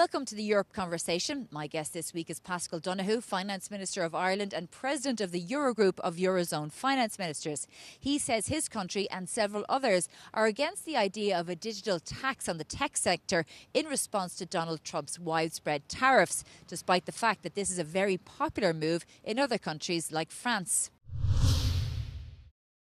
Welcome to the Europe Conversation. My guest this week is Paschal Donohoe, Finance Minister of Ireland and President of the Eurogroup of Eurozone Finance Ministers. He says his country and several others are against the idea of a digital tax on the tech sector in response to Donald Trump's widespread tariffs, despite the fact that this is a very popular move in other countries like France.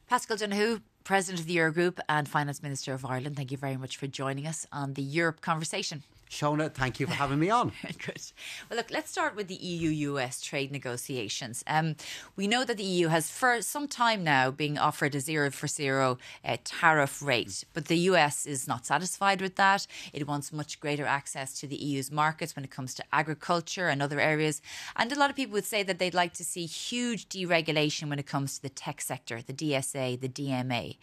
Paschal Donohoe, President of the Eurogroup and Finance Minister of Ireland, thank you very much for joining us on the Europe Conversation. Shona, thank you for having me on. Good. Well, look, let's start with the EU-US trade negotiations. We know that the EU has for some time now been offered a zero for zero tariff rate, but the US is not satisfied with that. It wants much greater access to the EU's markets when it comes to agriculture and other areas. And a lot of people would say that they'd like to see huge deregulation when it comes to the tech sector, the DSA, the DMA.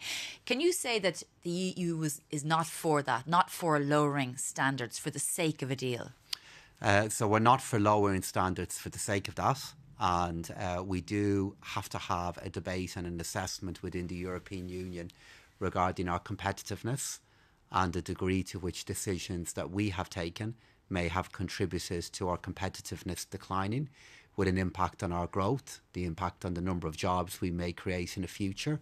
Can you say that the EU is not for that, not for lowering standards for the sake of a deal? So we're not for lowering standards for the sake of that. And we do have to have a debate and an assessment within the European Union regarding our competitiveness and the degree to which decisions that we have taken may have contributed to our competitiveness declining, with an impact on our growth, the impact on the number of jobs we may create in the future.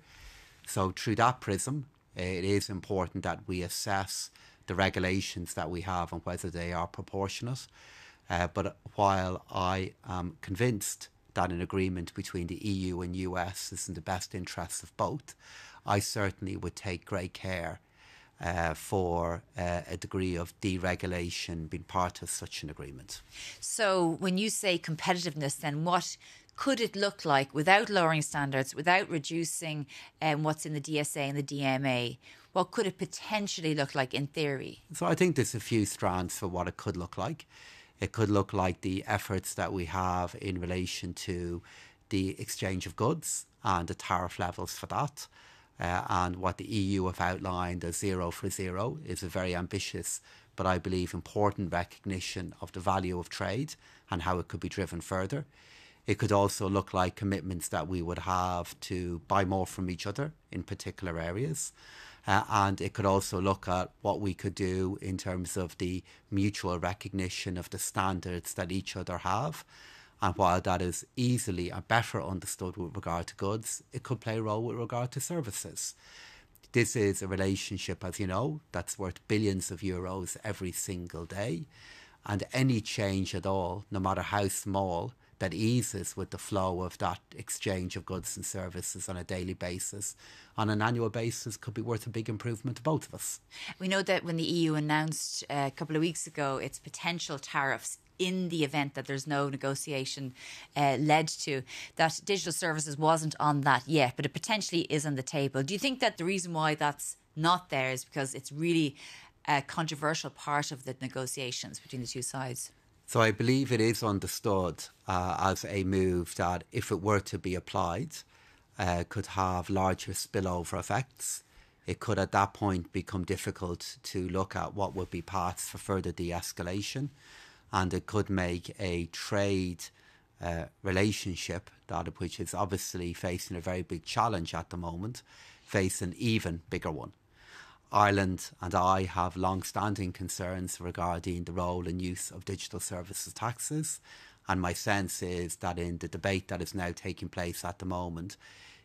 So through that prism, it is important that we assess the regulations that we have and whether they are proportionate. But while I am convinced that an agreement between the EU and US is in the best interests of both, I certainly would take great care for a degree of deregulation being part of such an agreement. So when you say competitiveness, then what could it look like without lowering standards, without reducing what's in the DSA and the DMA? What could it potentially look like in theory? So I think there's a few strands for what it could look like. It could look like the efforts that we have in relation to the exchange of goods and the tariff levels for that. And what the EU have outlined as zero for zero is a very ambitious, but I believe important recognition of the value of trade and how it could be driven further. It could also look like commitments that we would have to buy more from each other in particular areas. And it could also look at what we could do in terms of the mutual recognition of the standards that each other have. And while that is easily and better understood with regard to goods, it could play a role with regard to services. This is a relationship, as you know, that's worth billions of euros every single day. And any change at all, no matter how small, that eases with the flow of that exchange of goods and services on a daily basis, on an annual basis, could be worth a big improvement to both of us. We know that when the EU announced a couple of weeks ago its potential tariffs in the event that there's no negotiation led to, that digital services wasn't on that yet, but it potentially is on the table. Do you think that the reason why that's not there is because it's really a controversial part of the negotiations between the two sides? So I believe it is understood as a move that, if it were to be applied, could have larger spillover effects. It could at that point become difficult to look at what would be paths for further de-escalation, and it could make a trade relationship, that which is obviously facing a very big challenge at the moment, face an even bigger one. Ireland and I have long-standing concerns regarding the role and use of digital services taxes, and my sense is that in the debate that is now taking place at the moment,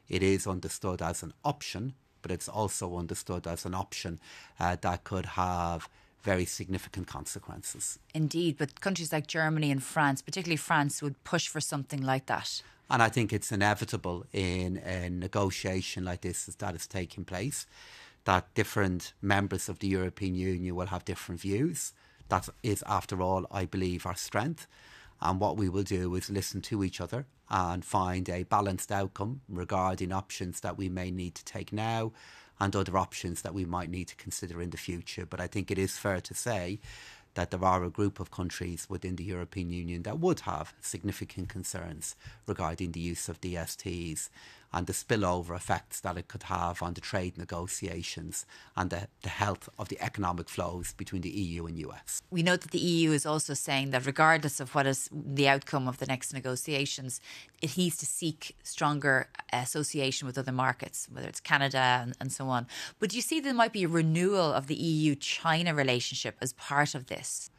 it is understood as an option, but it's also understood as an option that could have very significant consequences. Indeed, but countries like Germany and France, particularly France, would push for something like that. And I think it's inevitable in a negotiation like this that is taking place, that different members of the European Union will have different views. That is, after all, I believe, our strength. And what we will do is listen to each other and find a balanced outcome regarding options that we may need to take now and other options that we might need to consider in the future. But I think it is fair to say that there are a group of countries within the European Union that would have significant concerns regarding the use of DSTs and the spillover effects that it could have on the trade negotiations and the health of the economic flows between the EU and US. We know that the EU is also saying that regardless of what is the outcome of the next negotiations, it needs to seek stronger association with other markets, whether it's Canada and so on. But do you see there might be a renewal of the EU-China relationship as part of this?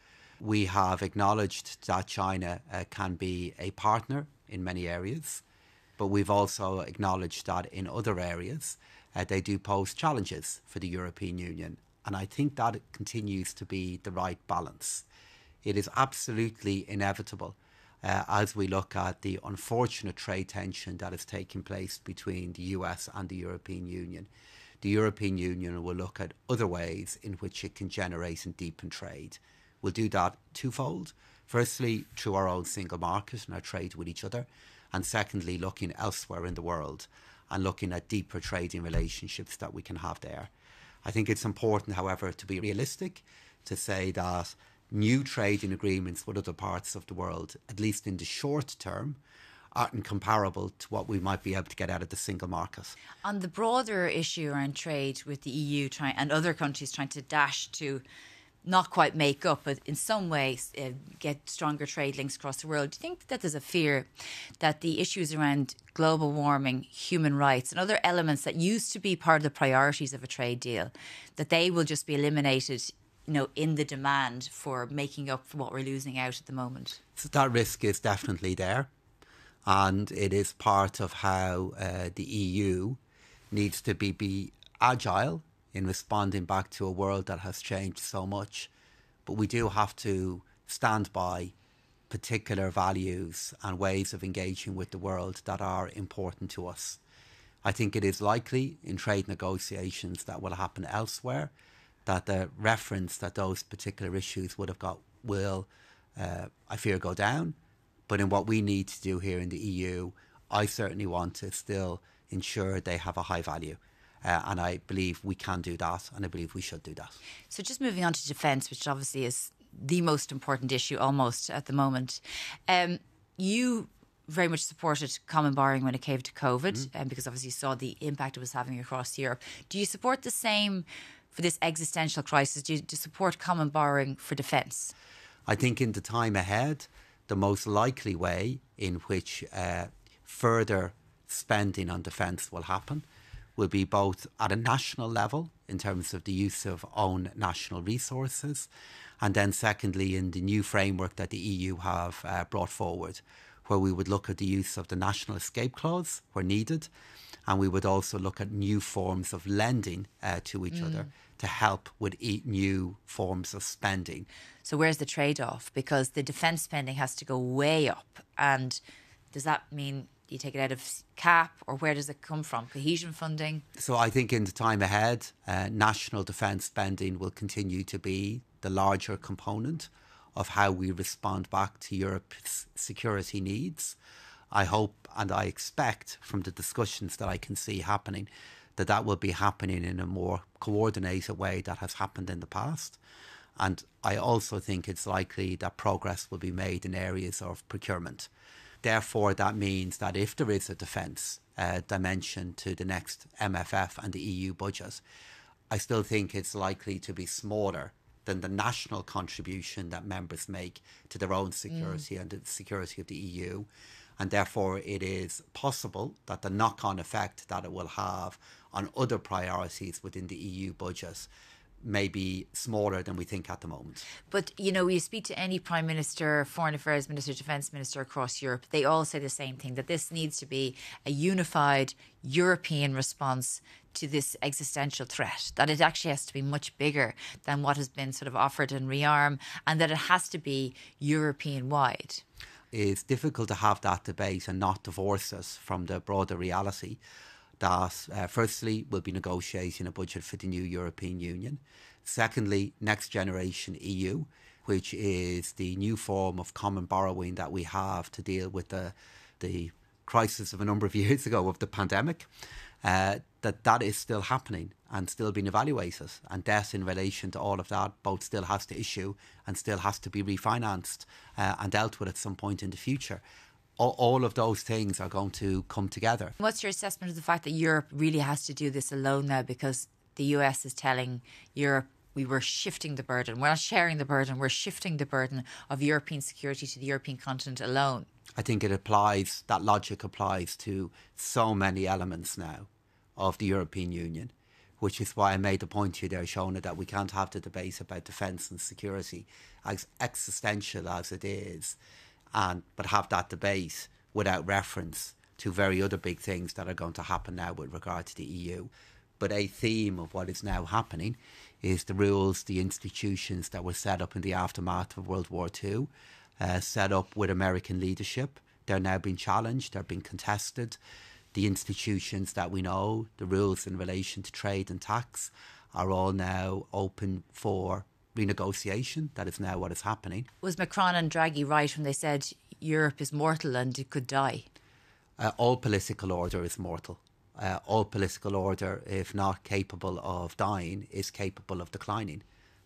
We have acknowledged that China can be a partner in many areas, but we've also acknowledged that in other areas they do pose challenges for the European Union. And I think that continues to be the right balance. It is absolutely inevitable as we look at the unfortunate trade tension that is taking place between the US and the European Union. The European Union will look at other ways in which it can generate and deepen trade. We'll do that twofold. Firstly, through our own single market and our trade with each other. And secondly, looking elsewhere in the world and looking at deeper trading relationships that we can have there. I think it's important, however, to be realistic, to say that new trading agreements with other parts of the world, at least in the short term, aren't comparable to what we might be able to get out of the single market. On the broader issue around trade with the EU and other countries trying to dash to not quite make up, but in some ways get stronger trade links across the world, do you think that there's a fear that the issues around global warming, human rights and other elements that used to be part of the priorities of a trade deal, that they will just be eliminated, in the demand for making up for what we're losing out at the moment? So that risk is definitely there. And it is part of how the EU needs to be agile in responding back to a world that has changed so much. But we do have to stand by particular values and ways of engaging with the world that are important to us. I think it is likely in trade negotiations that will happen elsewhere that the reference that those particular issues would have got will, I fear, go down. But in what we need to do here in the EU, I certainly want to still ensure they have a high value. And I believe we can do that, and I believe we should do that. So just moving on to defence, which obviously is the most important issue almost at the moment. You very much supported common borrowing when it came to COVID, because obviously you saw the impact it was having across Europe. Do you support the same for this existential crisis? Do you support common borrowing for defence? I think in the time ahead, the most likely way in which further spending on defence will happen will be both at a national level in terms of the use of own national resources, and then secondly in the new framework that the EU have brought forward, where we would look at the use of the national escape clause where needed, and we would also look at new forms of lending to each other to help with new forms of spending. So where's the trade-off? Because the defence spending has to go way up, and does that mean you take it out of CAP, or where does it come from? Cohesion funding? So I think in the time ahead, national defence spending will continue to be the larger component of how we respond back to Europe's security needs. I hope and I expect from the discussions that I can see happening that will be happening in a more coordinated way that has happened in the past. And I also think it's likely that progress will be made in areas of procurement. Therefore, that means that if there is a defence dimension to the next MFF and the EU budget, I still think it's likely to be smaller than the national contribution that members make to their own security and the security of the EU. And therefore, it is possible that the knock-on effect that it will have on other priorities within the EU budget may be smaller than we think at the moment. But, you speak to any Prime Minister, Foreign Affairs Minister, Defence Minister across Europe, they all say the same thing, that this needs to be a unified European response to this existential threat, that it actually has to be much bigger than what has been sort of offered in rearm, and that it has to be European-wide. It's difficult to have that debate and not divorce us from the broader reality that firstly, we'll be negotiating a budget for the new European Union. Secondly, Next Generation EU, which is the new form of common borrowing that we have to deal with the crisis of a number of years ago of the pandemic, that is still happening and still being evaluated. And debt in relation to all of that both still has to issue and still has to be refinanced and dealt with at some point in the future. All of those things are going to come together. What's your assessment of the fact that Europe really has to do this alone now, because the US is telling Europe we were shifting the burden. We're not sharing the burden, we're shifting the burden of European security to the European continent alone? I think that logic applies to so many elements now of the European Union, which is why I made the point to you there, Shona, that we can't have the debate about defence and security, as existential as it is, but have that debate without reference to very other big things that are going to happen now with regard to the EU. But a theme of what is now happening is the rules, the institutions that were set up in the aftermath of World War II, set up with American leadership. They're now being challenged, they're being contested. The institutions that we know, the rules in relation to trade and tax, are all now open for renegotiation. That is now what is happening. Was Macron and Draghi right when they said Europe is mortal and it could die? All political order is mortal. All political order, if not capable of dying, is capable of declining.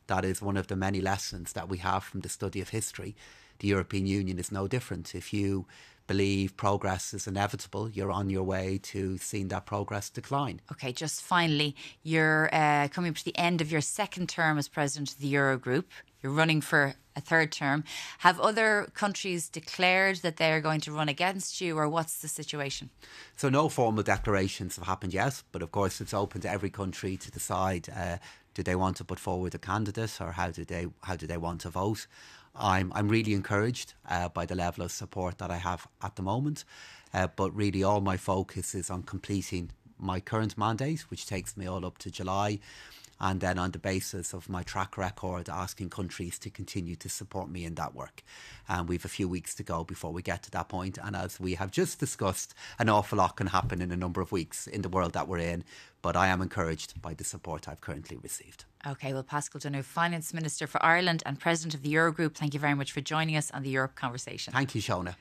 That is one of the many lessons that we have from the study of history. The European Union is no different. If you believe progress is inevitable, you're on your way to seeing that progress decline. OK, just finally, you're coming up to the end of your second term as President of the Eurogroup. You're running for a third term. Have other countries declared that they're going to run against you, or what's the situation? So no formal declarations have happened yet, but of course it's open to every country to decide do they want to put forward a candidate, or how do they want to vote. I'm really encouraged by the level of support that I have at the moment, but really all my focus is on completing my current mandate, which takes me all up to July, and then on the basis of my track record, asking countries to continue to support me in that work. And we've a few weeks to go before we get to that point. And as we have just discussed, an awful lot can happen in a number of weeks in the world that we're in. But I am encouraged by the support I've currently received. OK, well, Paschal Donohoe, Finance Minister for Ireland and President of the Eurogroup, thank you very much for joining us on the Europe Conversation. Thank you, Shona.